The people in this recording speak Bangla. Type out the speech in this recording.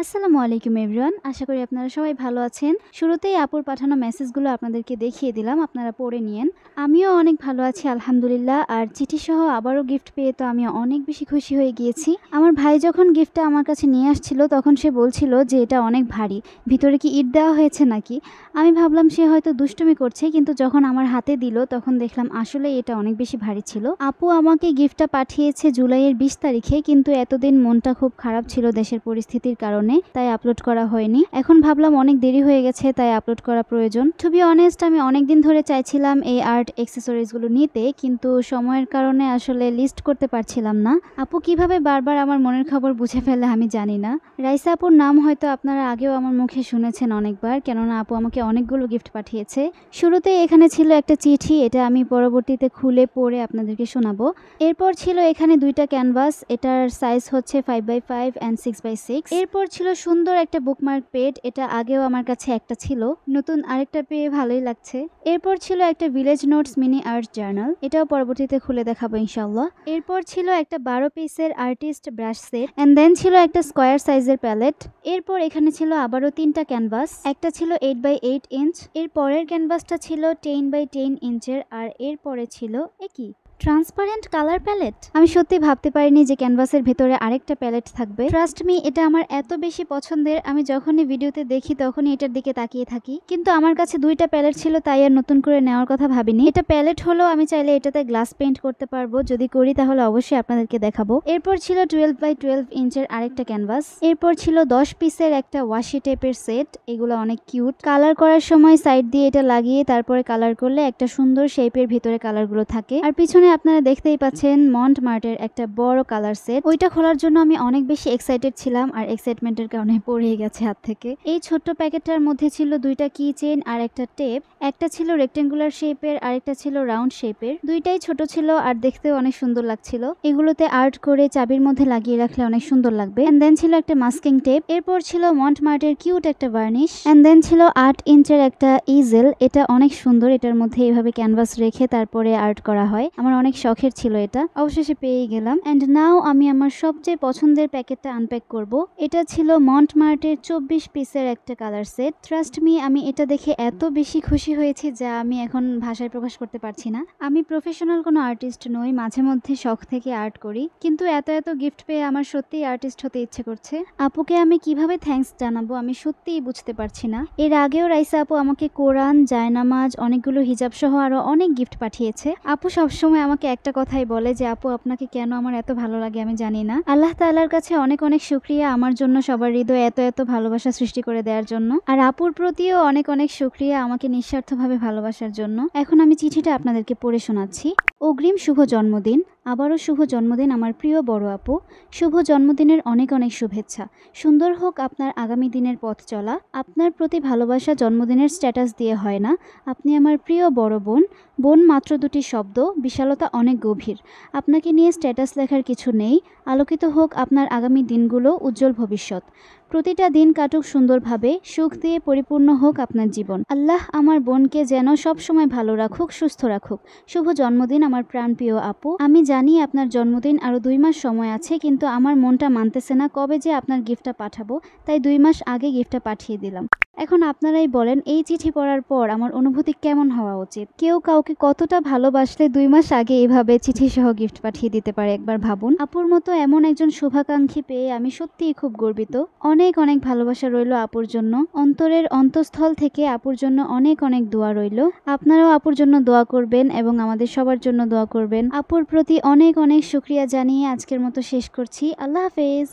আসসালামু আলাইকুম এভরিওয়ান। আশা করি আপনারা সবাই ভালো আছেন। শুরুতেই আপুর পাঠানো মেসেজগুলো আপনাদেরকে দেখিয়ে দিলাম, আপনারা পড়ে নিয়েন। আমিও অনেক ভালো আছি আলহামদুলিল্লাহ। আর চিঠিসহ আবারও গিফট পেয়ে তো আমি অনেক বেশি খুশি হয়ে গিয়েছি। আমার ভাই যখন গিফটটা আমার কাছে নিয়ে আসছিল তখন সে বলছিল যে এটা অনেক ভারী, ভিতরে কি ইট দেওয়া হয়েছে নাকি। আমি ভাবলাম সে হয়তো দুষ্টুমি করছে, কিন্তু যখন আমার হাতে দিল তখন দেখলাম আসলে এটা অনেক বেশি ভারী ছিল। আপু আমাকে গিফটটা পাঠিয়েছে জুলাইয়ের 20 তারিখে, কিন্তু এতদিন মনটা খুব খারাপ ছিল দেশের পরিস্থিতির কারণে, তাই আপলোড করা হয়নি। এখন ভাবলাম অনেক দেরি হয়ে গেছে, তাই আপলোড করা প্রয়োজন। টু বি অনেস্ট, আমি অনেকদিন ধরে চাইছিলাম এই আর্ট অ্যাক্সেসরিজ গুলো নিতে, কিন্তু সময়ের কারণে আসলে লিস্ট করতে পারছিলাম না। আপু কিভাবে বারবার আমার মনের খবর বুঝে ফেলে আমি জানি না। রাইসা আপুর নাম হয়তো আপনারা আগেও আমার মুখে শুনেছেন অনেকবার, কেননা আপু আমাকে অনেকগুলো গিফট পাঠিয়েছে। শুরুতেই এখানে ছিল একটা চিঠি, এটা আমি পরবর্তীতে খুলে পড়ে আপনাদেরকে শোনাবো। এরপর ছিল এখানে দুইটা ক্যানভাস, এটার সাইজ হচ্ছে 5x5 অ্যান্ড 6x6। এরপর ছিল সুন্দর একটা বুকমার্ক পেড, এটা আগেও আমার কাছে একটা ছিল, নতুন আরেকটা পেয়ে ভালোই লাগছে। এরপর ছিল একটা village notes mini art journal, এটাও পরবর্তীতে খুলে দেখাবো ইনশাল্লাহ। এরপর ছিল একটা 12 পিসের artist brush set, and then ছিল একটা স্কোয়ার সাইজের প্যালেট। এরপর এখানে ছিল আবারও তিনটা ক্যানভাস, একটা ছিল 8x8 ইঞ্চ, এর পরের ক্যানভাসটা ছিল 10x10 ইঞ্চের, আর এরপরে ছিল একই ট্রান্সপারেন্ট কালার প্যালেট। আমি সত্যি ভাবতে পারিনি যে ক্যানভাসের ভেতরে আরেকটা প্যালেট থাকবে। ট্রাস্ট মি, এটা আমার এত বেশি পছন্দের, আমি যখনই ভিডিওতে দেখি তখনই এটার দিকে তাকিয়ে থাকি। কিন্তু আমার কাছে দুইটা প্যালেট ছিল, তাই আর নতুন করে নেওয়ার কথা ভাবিনি। এটা প্যালেট হলো, আমি চাইলে এটাতে গ্লাস পেইন্ট করতে পারবো, যদি করি তাহলে অবশ্যই আপনাদেরকে দেখাবো। এরপর ছিল 12x12 ইঞ্চের আরেকটা ক্যানভাস। এরপর ছিল 10 পিসের একটা ওয়াশি টেপের সেট, এগুলো অনেক কিউট। কালার করার সময় সাইড দিয়ে এটা লাগিয়ে তারপরে কালার করলে একটা সুন্দর শেপের ভিতরে কালারগুলো থাকে। আর পিছনে আপনারা দেখতেই পাচ্ছেন মন্ট মার্টের একটা বড় কালার সেট, ওইটা খোলার জন্য আমি অনেক বেশি এক্সাইটেড ছিলাম, আর এক্সাইটমেন্টের কারণে পড়ে গেছে হাত থেকে। এই ছোট্ট প্যাকেটটার মধ্যে ছিল দুইটা কি চেইন আর একটা টেপ, একটা ছিল রেক্টেঙ্গুলার শেপের আর একটা ছিল রাউন্ড শেপের। দুইটাই ছোট ছিল আর দেখতেও অনেক সুন্দর লাগছিল। এগুলোতে আর্ট করে চাবির মধ্যে লাগিয়ে রাখলে অনেক সুন্দর লাগবে। এন্ড দেন ছিল একটা মাস্কিং টেপ, এরপর ছিল মন্ট মার্টের কিউট একটা ভার্নিশ, এন্ড দেন ছিল 8 ইঞ্চের একটা ইজেল, এটা অনেক সুন্দর। এটার মধ্যে এইভাবে ক্যানভাস রেখে তারপরে আর্ট করা হয়, আমার অনেক শখের ছিল এটা, অবশেষে পেয়ে গেলাম। এন্ড নাও আমি আমার সবচেয়ে পছন্দের প্যাকেটটা আনপ্যাক করব। এটা ছিল মন্ট মার্টের 24 পিসের একটা কালার সেট। ট্রাস্ট মি, আমি এটা দেখে এত বেশি খুশি হয়েছি যা আমি এখন ভাষায় প্রকাশ করতে পারছি না। আমি প্রফেশনাল কোনো আর্টিস্ট নই, মাঝে মধ্যে শখ থেকে আর্ট করি, কিন্তু এত এত গিফট পেয়ে আমার সত্যিই আর্টিস্ট হতে ইচ্ছে করছে। আপুকে আমি কিভাবে থ্যাঙ্কস জানাবো আমি সত্যিই বুঝতে পারছি না। এর আগেও রাইসা আপু আমাকে কোরআন, জায়নামাজ, অনেকগুলো হিজাব সহ আরো অনেক গিফট পাঠিয়েছে। আপু সবসময় আমাকে একটা কথাই বলে যে আপু আপনাকে কেন আমার এত ভালো লাগে আমি জানি না। আল্লাহ তাআলার কাছে অনেক অনেক শুকরিয়া আমার জন্য সবার হৃদয়ে এত এত ভালোবাসা সৃষ্টি করে দেওয়ার জন্য, আর আপুর প্রতিও অনেক অনেক শুকরিয়া আমাকে নিঃস্বার্থভাবে ভালোবাসার জন্য। এখন আমি চিঠিটা আপনাদেরকে পড়ে শোনাচ্ছি। অগ্রিম শুভ জন্মদিন। আবারও শুভ জন্মদিন আমার প্রিয় বড় আপু। শুভ জন্মদিনের অনেক অনেক শুভেচ্ছা। সুন্দর হোক আপনার আগামী দিনের পথ চলা। আপনার প্রতি ভালোবাসা জন্মদিনের স্ট্যাটাস দিয়ে হয় না। আপনি আমার প্রিয় বড় বোন। বোন মাত্র দুটি শব্দ, বিশালতা অনেক গভীর। আপনাকে নিয়ে স্ট্যাটাস লেখার কিছু নেই। আলোকিত হোক আপনার আগামী দিনগুলো, উজ্জ্বল ভবিষ্যৎ। প্রতিটা দিন কাটুক সুন্দরভাবে, সুখ দিয়ে পরিপূর্ণ হোক আপনার জীবন। আল্লাহ আমার বোনকে যেন সব সময় ভালো রাখুক, সুস্থ রাখুক। শুভ জন্মদিন আমার প্রাণপ্রিয় আপু। আমি জানি আপনার জন্মদিন আরো 2 মাস সময় আছে, কিন্তু আমার মনটা মানতেছে না কবে যে আপনার গিফটটা পাঠাবো, তাই 2 মাস আগে গিফটটা পাঠিয়ে দিলাম। এখন আপনারাই বলেন এই চিঠি পড়ার পর আমার অনুভূতি কেমন হওয়া উচিত। কেউ কাউকে কতটা ভালোবাসলে 2 মাস আগে এভাবে চিঠি সহ গিফট পাঠিয়ে দিতে পারে, একবার ভাবুন। আপুর মতো এমন একজন শুভাকাঙ্ক্ষী পেয়ে আমি সত্যিই খুব গর্বিত। অনেক অনেক ভালোবাসা রইল আপুর জন্য, অন্তরের অন্তঃস্থল থেকে আপুর জন্য অনেক অনেক দোয়া রইল। আপনারাও আপুর জন্য দোয়া করবেন এবং আমাদের সবার জন্য দোয়া করবেন। আপুর প্রতি অনেক অনেক শুকরিয়া জানিয়ে আজকের মতো শেষ করছি। আল্লাহ হাফেজ।